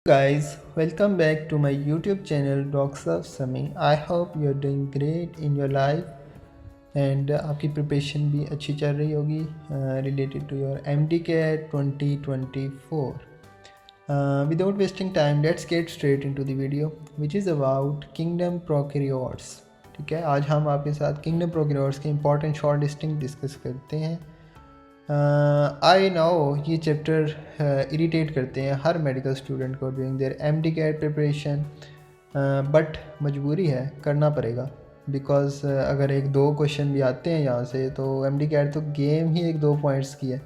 Guys, welcome back to my YouTube channel Doctor Sami. I hope you're doing great in your life and आपकी preparation भी अच्छी चल रही होगी related to your MDCAT 2024. Without wasting time, let's get straight into the video, which is about Kingdom Prokaryotes. ठीक है, आज हम आपके साथ Kingdom Prokaryotes के important short listing डिस्कस करते हैं. आई नो ये चैप्टर इरिटेट करते हैं हर मेडिकल स्टूडेंट को during their MD-CAT preparation, but मजबूरी है, करना पड़ेगा बिकॉज अगर एक दो क्वेश्चन भी आते हैं यहाँ से तो MD-CAT तो गेम ही एक दो पॉइंट्स की है.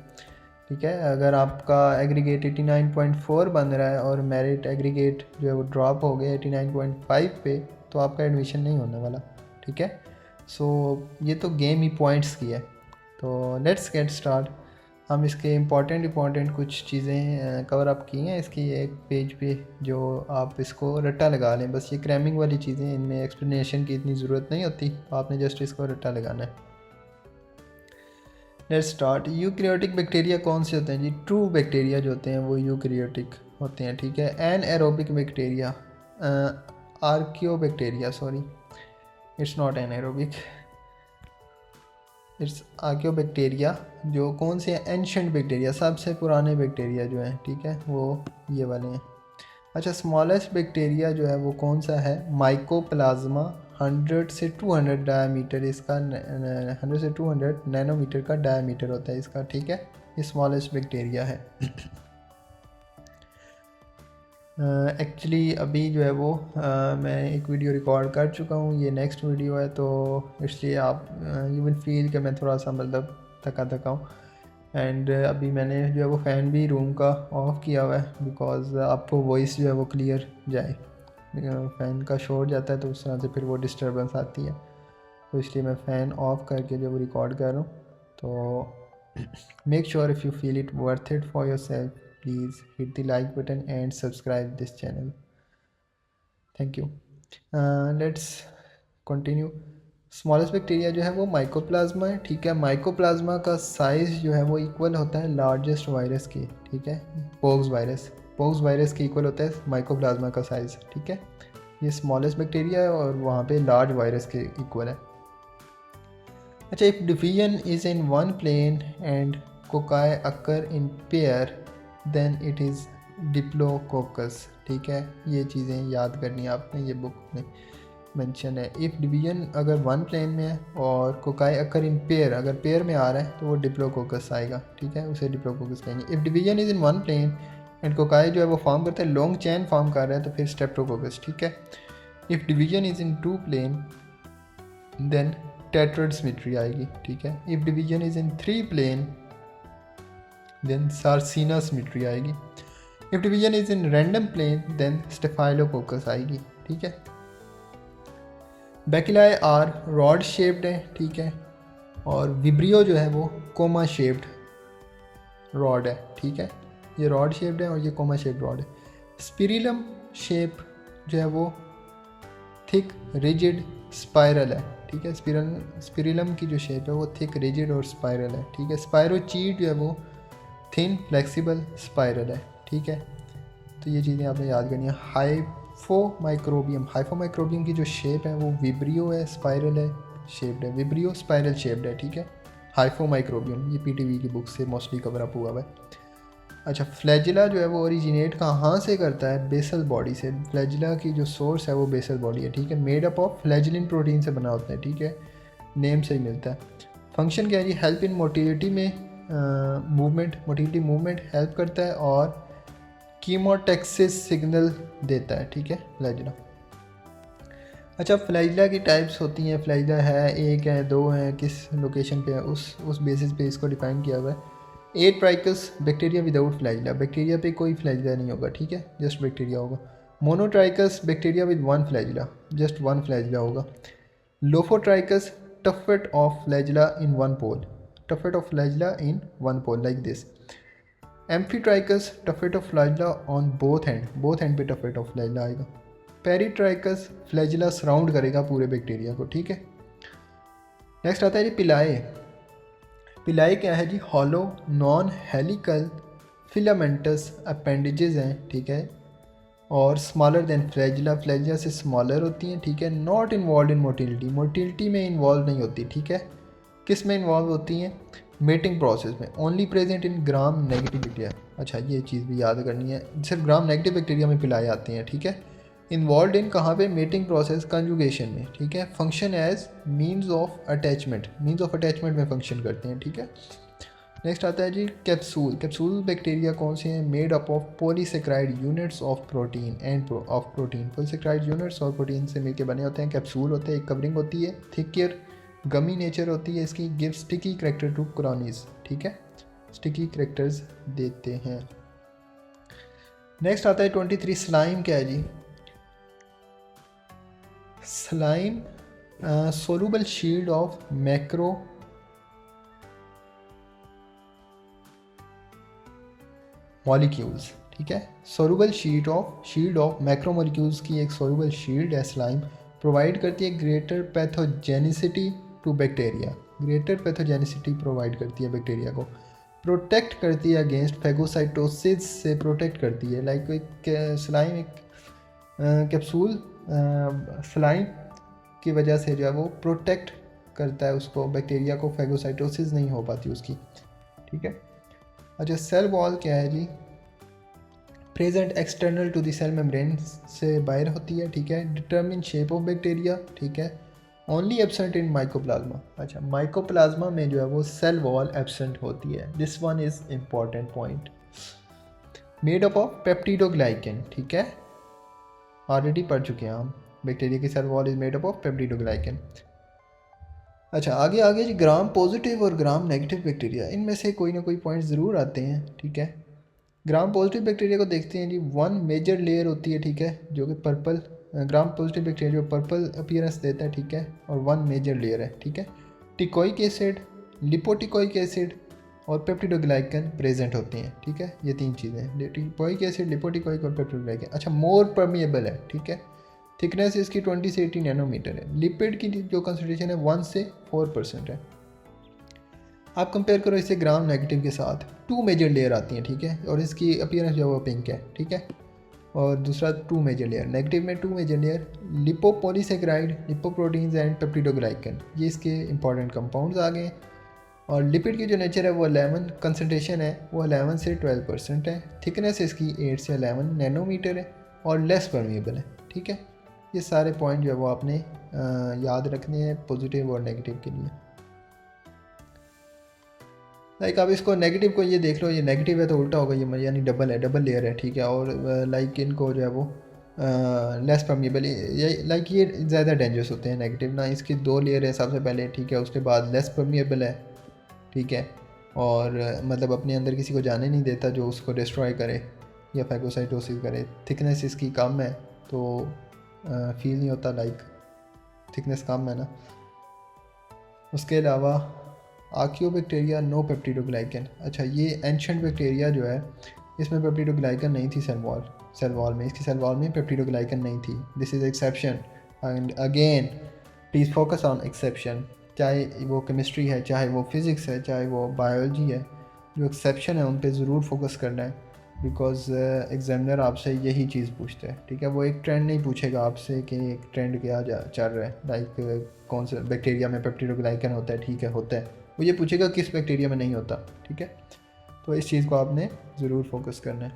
ठीक है, अगर आपका एग्रीगेट 89.4 बन रहा है और मेरिट एग्रीगेट जो है वो ड्रॉप हो गया 89.5 पे, तो आपका एडमिशन नहीं होने वाला. ठीक है, सो ये तो गेम ही पॉइंट्स की है. तो लेट्स गेट स्टार्ट. हम इसके इम्पॉर्टेंट कुछ चीज़ें कवर अप की हैं इसकी एक पेज पे, जो आप इसको रट्टा लगा लें. बस ये क्रैमिंग वाली चीज़ें, इनमें एक्सप्लेनेशन की इतनी ज़रूरत नहीं होती, आपने जस्ट इसको रट्टा लगाना है. Let's start. यूकैरियोटिक बैक्टीरिया कौन से होते हैं जी? ट्रू बैक्टीरिया जो होते हैं वो यूकैरियोटिक होते हैं. ठीक है, anaerobic bacteria, archaeo bacteria, sorry it's not anaerobic, it's आर्कियोबैक्टीरिया. जो कौन से हैं? एंशंट बैक्टीरिया, सबसे पुराने बैक्टीरिया जो हैं. ठीक है, वो ये वाले हैं. अच्छा, स्मॉलेस्ट बैक्टीरिया जो है वो कौन सा है? माइकोप्लाज्मा. 100 से 200 डायमीटर इसका, 100 से 200 नैनोमीटर का डायमीटर होता है इसका. ठीक है, ये स्मॉलेस्ट बैक्टीरिया है. एक्चुअली अभी जो है वो मैं एक वीडियो रिकॉर्ड कर चुका हूँ, ये नेक्स्ट वीडियो है, तो इसलिए आप यू विल फील कि मैं थोड़ा सा मतलब थका हूँ. एंड अभी मैंने जो है वो फ़ैन भी रूम का ऑफ़ किया हुआ है बिकॉज़ आपको वॉइस जो है वो क्लियर जाए. फ़ैन का शोर जाता है तो उस तरह से फिर वो डिस्टर्बेंस आती है, तो इसलिए मैं फ़ैन ऑफ़ करके जो वो रिकॉर्ड कर रहा हूँ. तो make sure if you feel it worth it for your self, please hit the like button and subscribe this channel. Thank you. Let's continue. Smallest bacteria जो है वो माइकोप्लाज्मा है. ठीक है, माइकोप्लाज्मा का साइज़ जो है वो इक्वल होता है लार्जेस्ट वायरस के. ठीक है, पोक्स वायरस के इक्वल होता है माइकोप्लाज्मा का साइज़. ठीक है, ये स्मॉलेस्ट बैक्टीरिया है और वहाँ पे लार्ज वायरस के इक्वल है. अच्छा, if division is in one plane and cocci occur in pair then it is diplococcus. ठीक है, ये चीज़ें याद करनी है आपने, ये बुक में मेंशन है. इफ़ डिवीजन अगर वन प्लेन में है और कोकाई अकर इन पेयर, अगर पेयर में आ रहा है तो वो डिप्लोकोकस आएगा. ठीक है, उसे डिप्लोकोकस कहेंगे. If division is in one plane and cocci जो है वो फॉर्म करता है, लॉन्ग चैन फॉर्म कर रहा है, तो फिर स्ट्रेप्टोकोकस. ठीक है, if division is in two plane then tetrad symmetry आएगी. ठीक है, if division is in three plane then Sarcina symmetry आएगी. If division is in random plane then Staphylococcus आएगी. ठीक है, बैकिलाई आर रॉड शेप्ड है. ठीक है, और विब्रियो जो है वो कोमा शेप्ड रॉड है. ठीक है, ये रॉड शेप्ड है और ये कोमा शेप्ड रॉड है. स्पिरिलम शेप जो है वो थिक रिजिड स्पाइरल है. ठीक है, स्पिरिलम की जो शेप है वो थिक रिजिड और स्पाइरल है. ठीक है, स्पायरोचीड जो है वो थिन फ्लेक्सिबल स्पाइरल है. ठीक है, तो ये चीज़ें आपने याद करनी है. हाइफोमाइक्रोबियम की जो शेप है वो विब्रियो है, स्पाइरल है, शेप्ड है. विब्रियो स्पाइरल शेप्ड है. ठीक है, हाइफोमाइक्रोबियम, ये PTV की बुक से मोस्टली कवर अप हुआ है. अच्छा, फ्लैजिला जो है वो ओरिजिनेट कहाँ से करता है? बेसल बॉडी से. फ्लैजिला की जो सोर्स है वो बेसल बॉडी है. ठीक है, made up of flagellin protein से बना होता है. ठीक है, नेम से ही मिलता है. फंक्शन क्या है जी? हेल्प इन मोटिलिटी में मोटिलिटी मूवमेंट हेल्प करता है और कीमोटेक्सिस सिग्नल देता है. ठीक है, फ्लैजिला. अच्छा, फ्लैजिला की टाइप्स होती हैं. फ्लैजिला है, एक है, दो हैं, किस लोकेशन पे है उस बेसिस पे इसको डिफाइन किया हुआ है. Atrichous bacteria without flagella, bacteria पे कोई फ्लैजिला नहीं होगा. ठीक है, जस्ट बैक्टीरिया होगा. Monotrichous bacteria with one flagella, just one flagella होगा. Lophotrichous tuffet of flagella in one pole, tuffet of flagella in one pole like this. Amphitrachus tuffet of flagella on both end पे tuffet of flagella आएगा. Peritrachus flagella surround करेगा पूरे bacteria को. ठीक है, next आता है जी पिलाए. पिलाए क्या है जी? Hollow non helical filamentous appendages हैं. ठीक है, और स्मॉलर देन फ्लैजिला, फ्लैजिला से स्मॉलर होती हैं, ठीक है। Not involve in motility, motility में इन्वॉल्व नहीं होती, ठीक है। किस में इन्वॉल्व होती हैं? मेटिंग प्रोसेस में। Only present in gram negative bacteria, अच्छा ये चीज़ भी याद करनी है, सिर्फ ग्राम नेगेटिव बैक्टीरिया में पिलाए जाते हैं, ठीक है। इन्वॉल्व इन कहाँ पे? मेटिंग प्रोसेस, कंजुगेशन में, ठीक है। Function as means of attachment, means of attachment में फंक्शन करते हैं, ठीक है। नेक्स्ट आता है जी कैप्सूल। कैप्सूल बैक्टीरिया कौन से हैं? Made up of polysaccharide units of protein end of protein, polysaccharide units और प्रोटीन से मिलकर बने होते हैं। कैप्सूल होते हैं, एक कवरिंग होती है, थिकर गमी नेचर होती है इसकी, give sticky character to colonies, ठीक है, स्टिकी करेक्टर्स देते हैं। नेक्स्ट आता है 23 स्लाइम। क्या है जी? Slime soluble shield of macro molecules, ठीक है। सोलूबल शील्ड ऑफ मैक्रोमोलिक्यूल्स की एक सोलूबल शील्ड है स्लाइम, प्रोवाइड करती है greater pathogenicity to bacteria, greater pathogenicity provide करती है बैक्टीरिया को, प्रोटेक्ट करती है अगेंस्ट फैगोसाइटोसिस से प्रोटेक्ट करती है। लाइक एक स्लाइम, एक कैप्सूल स्लाइम की वजह से जो है वो प्रोटेक्ट करता है उसको, बैक्टीरिया को, फैगोसाइटोसिस नहीं हो पाती उसकी, ठीक है। अच्छा सेल वॉल क्या है जी? Present external to the cell membrane, से बाहर होती है, ठीक है। डिटर्मिन शेप ऑफ बैक्टीरिया, ठीक है। ओनली एब्सेंट इन माइकोप्लाज्मा, अच्छा माइकोप्लाज्मा में जो है वो सेल वॉल एब्सेंट होती है। This one is important point. Made up of peptidoglycan, ठीक है, ऑलरेडी पढ़ चुके हैं हम, बैक्टीरिया की cell wall is made up of peptidoglycan. अच्छा आगे जी ग्राम पॉजिटिव और ग्राम नेगेटिव बैक्टीरिया, इनमें से कोई ना कोई पॉइंट ज़रूर आते हैं, ठीक है। ग्राम पॉजिटिव बैक्टीरिया को देखते हैं जी, वन मेजर लेयर होती है, ठीक है, जो कि पर्पल, ग्राम पॉजिटिव बैक्टीरिया जो पर्पल अपीयरेंस देता है, ठीक है, और वन मेजर लेयर है, ठीक है। टिकोइक एसिड, लिपोटिकोइक एसिड और पेप्टिडोग्लाइकन प्रेजेंट होते हैं, ठीक है। ये तीन चीज़ें, टिकोइक एसिड, लिपोटिकोइक और पेप्टिडोग्लाइकन। अच्छा मोर परमिएबल है, ठीक है, थिकनेस इसकी 20 से 80 नैनोमीटर है। लिपिड की जो कंसनट्रेशन है 1 से 4% है। आप कंपेयर करो इसे ग्राम नेगेटिव के साथ, टू मेजर लेयर आती हैं, ठीक है, और इसकी अपीयरेंस जो है वो पिंक है, ठीक है। और दूसरा टू मेजर लेयर, नेगेटिव में two major layer, lipopolysaccharide, lipoproteins and peptidoglycan, ये इसके इंपॉर्टेंट कंपाउंड्स आ गए। और लिपिड की जो नेचर है वो 11, कंसनट्रेशन है वो 11 से 12% है, थिकनेस इसकी 8 से 11 नैनोमीटर है और लेस परमिएबल है, ठीक है। ये सारे पॉइंट जो है वो आपने याद रखने हैं पॉजिटिव और नेगेटिव के लिए। लाइक आप इसको नेगेटिव को ये देख लो, ये नेगेटिव है तो उल्टा होगा, ये यानी डबल है, डबल लेयर है, ठीक है। और लाइक इनको जो है वो लेस परमिएबल, ये लाइक ये ज़्यादा डेंजरस होते हैं नेगेटिव ना, इसकी 2 लेयर है सबसे पहले, ठीक है, उसके बाद लेस परमिएबल है, ठीक है, और मतलब अपने अंदर किसी को जाने नहीं देता जो उसको डिस्ट्रॉय करे या फैगोसाइटोसिस करे। थिकनेस इसकी कम है तो फील नहीं होता, लाइक थिकनेस कम है ना। उसके अलावा आर्कियोबैक्टीरिया नो पेप्टिडोग्लाइकन, अच्छा ये एंशंट बैक्टीरिया जो है इसमें पेप्टिडोग्लाइकन नहीं थी सेल वॉल में, इसकी सेल वॉल में पेप्टिडोग्लाइकन नहीं थी। This is exception and again please focus on exception, चाहे वो केमिस्ट्री है, चाहे वो फिज़िक्स है, चाहे वो बायोलॉजी है, जो एक्सेप्शन है उन पे ज़रूर फोकस करना है, बिकॉज एग्जामिनर आपसे यही चीज़ पूछता है, ठीक है। वो एक ट्रेंड नहीं पूछेगा आपसे कि एक ट्रेंड क्या चल रहा है, लाइक कौन सा बैक्टीरिया में पेप्टिडोग्लाइकन होता है, ठीक है होता है, वो ये पूछेगा किस बैक्टीरिया में नहीं होता, ठीक है। तो इस चीज़ को आपने ज़रूर फोकस करना है।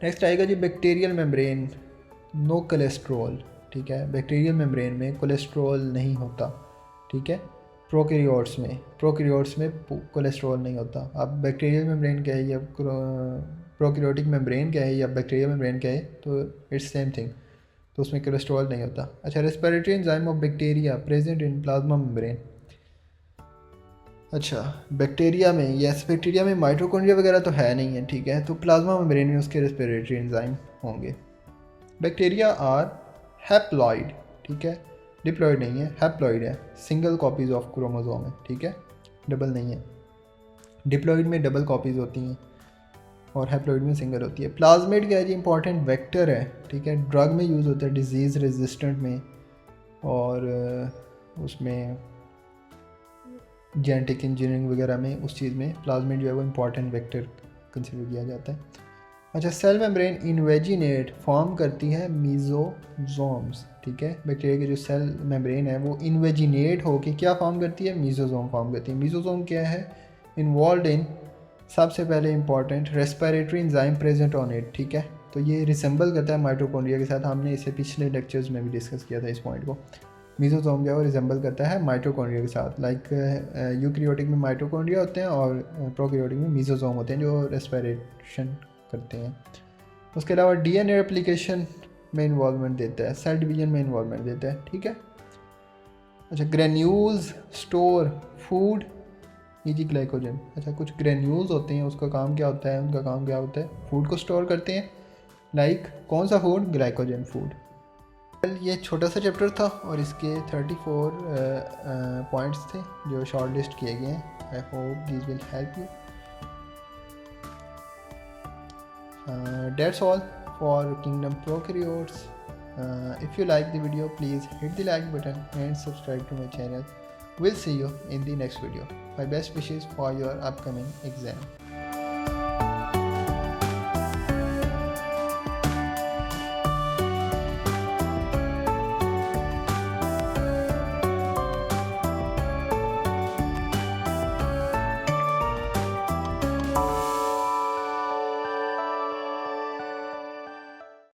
नेक्स्ट आएगा जी बैक्टीरियल मेम्ब्रेन, नो कोलेस्ट्रॉल, ठीक है, बैक्टीरियल मेम्ब्रेन में कोलेस्ट्रॉल नहीं होता, ठीक है। प्रोकैरियोट्स में कोलेस्ट्रॉल नहीं होता। अब बैक्टीरियल मेम्ब्रेन क्या है या प्रोकैरियोटिक मेम्ब्रेन क्या है या बैक्टीरियल मेम्ब्रेन क्या है, तो इट्स सेम थिंग, तो उसमें कोलेस्ट्रॉल नहीं होता। अच्छा respiratory enzyme of bacteria present in plasma membrane, अच्छा बैक्टीरिया में, यस बैक्टीरिया में माइटोकॉन्ड्रिया वगैरह तो है नहीं है, ठीक है, तो प्लाज्मा मेम्ब्रेन में उसके रेस्पिरेटरी एंजाइम होंगे। बैक्टीरिया आर हैप्लॉइड, ठीक है, डिप्लॉइड नहीं है, हैप्लॉइड है, सिंगल कॉपीज़ ऑफ क्रोमोसोम है, ठीक है, डबल नहीं है। डिप्लॉइड में डबल कॉपीज़ होती हैं और हैप्लॉइड में सिंगल होती है। प्लाज्मिड क्या है जी? इंपॉर्टेंट वेक्टर है, ठीक है, ड्रग में यूज़ होता है, डिजीज़ रेजिस्टेंट में, और उसमें जेनेटिक इंजीनियरिंग वगैरह में उस चीज़ में प्लाज्मिड जो है वो इंपॉर्टेंट वेक्टर कंसिडर किया जाता है। अच्छा, सेल मेम्ब्रेन इनवेजिनेट फॉर्म करती है मीज़ोजोम्स, ठीक है। बैक्टीरिया की जो सेल मेम्ब्रेन है वो इनवेजिनेट होके क्या फॉर्म करती है, मीज़ोजोम फॉर्म करती है। मीज़ोजोम क्या है, इन्वॉल्व इन, सबसे पहले important, respiratory enzyme present on it, ठीक है। तो ये रिसेंबल करता है माइटोकॉन्ड्रिया के साथ, हमने इसे पिछले लेक्चर्स में भी डिस्कस किया था इस पॉइंट को। मीज़ोजोम जो है वो रिसेंबल करता है माइटोकॉन्ड्रिया के साथ, लाइक यूकैरियोटिक में माइटोकॉन्ड्रिया होते हैं और प्रोकैरियोटिक में मीज़ोजोम होते हैं जो रेस्पिरेशन करते हैं। उसके अलावा डीएनए रेप्लिकेशन में इन्वॉल्वमेंट देता है, सेल डिवीजन में इन्वॉल्वमेंट देता है, ठीक है। अच्छा, granules store food easy glycogen. अच्छा, कुछ ग्रेन्यूल्स होते हैं, उसका काम क्या होता है, उनका काम क्या होता है, फूड को स्टोर करते हैं, लाइक कौन सा फूड, ग्लाइकोजन फूड। ये छोटा सा चैप्टर था और इसके 34 पॉइंट्स थे जो शॉर्ट लिस्ट किए गए हैं। I hope this will help you. That's all for Kingdom Prokaryotes. If you like the video, please hit the like button and subscribe to my channel. We'll see you in the next video. My best wishes for your upcoming exam.